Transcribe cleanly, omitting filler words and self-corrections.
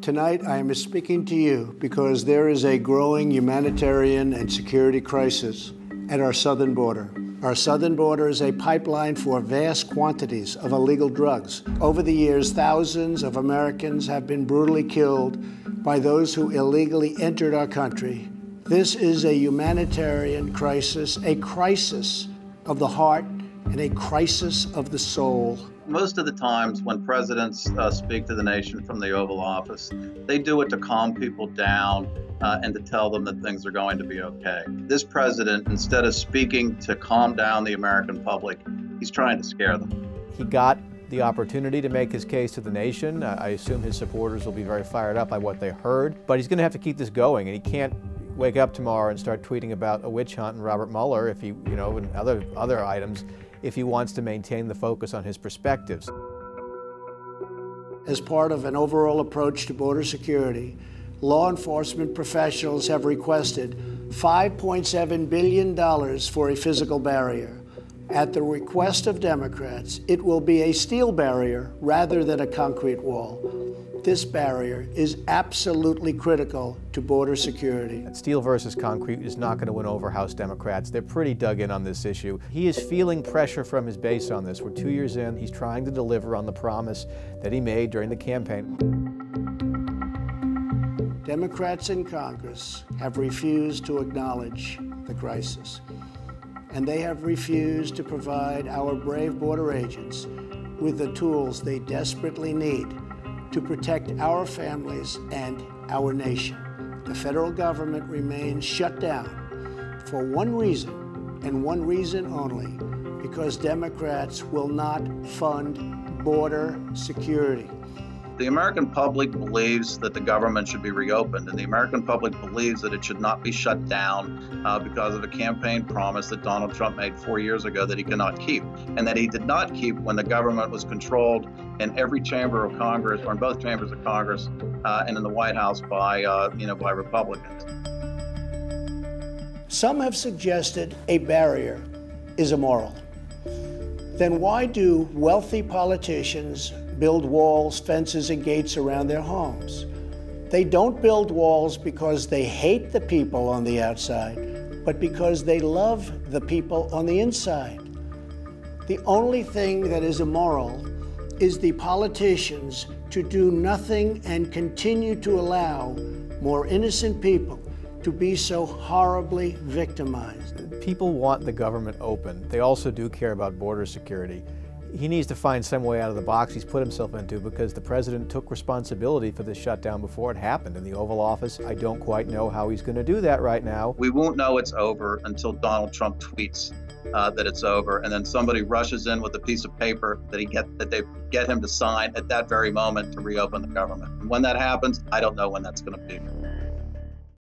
Tonight, I am speaking to you because there is a growing humanitarian and security crisis at our southern border. Our southern border is a pipeline for vast quantities of illegal drugs. Over the years, thousands of Americans have been brutally killed by those who illegally entered our country. This is a humanitarian crisis, a crisis of the heart and a crisis of the soul. Most of the times when presidents speak to the nation from the Oval Office, they do it to calm people down and to tell them that things are going to be okay. This president, instead of speaking to calm down the American public, he's trying to scare them. He got the opportunity to make his case to the nation. I assume his supporters will be very fired up by what they heard, but he's going to have to keep this going, and he can't wake up tomorrow and start tweeting about a witch hunt and Robert Mueller if he, and other items, if he wants to maintain the focus on his perspectives. As part of an overall approach to border security, law enforcement professionals have requested $5.7 billion for a physical barrier. At the request of Democrats, it will be a steel barrier rather than a concrete wall. This barrier is absolutely critical to border security. Steel versus concrete is not going to win over House Democrats. They're pretty dug in on this issue. He is feeling pressure from his base on this. We're 2 years in. He's trying to deliver on the promise that he made during the campaign. Democrats in Congress have refused to acknowledge the crisis, and they have refused to provide our brave border agents with the tools they desperately need to protect our families and our nation. The federal government remains shut down for one reason, and one reason only, because Democrats will not fund border security. The American public believes that the government should be reopened, and the American public believes that it should not be shut down because of a campaign promise that Donald Trump made 4 years ago that he cannot keep, and that he did not keep when the government was controlled in every chamber of Congress, or in both chambers of Congress, and in the White House by Republicans. Some have suggested a barrier is immoral. Then why do wealthy politicians build walls, fences, and gates around their homes? They don't build walls because they hate the people on the outside, but because they love the people on the inside. The only thing that is immoral is the politicians to do nothing and continue to allow more innocent people to be so horribly victimized. People want the government open. They also do care about border security. He needs to find some way out of the box he's put himself into, because the president took responsibility for this shutdown before it happened in the Oval Office. I don't quite know how he's going to do that right now. We won't know it's over until Donald Trump tweets that it's over, and then somebody rushes in with a piece of paper that they get him to sign at that very moment to reopen the government. And when that happens, I don't know when that's going to be.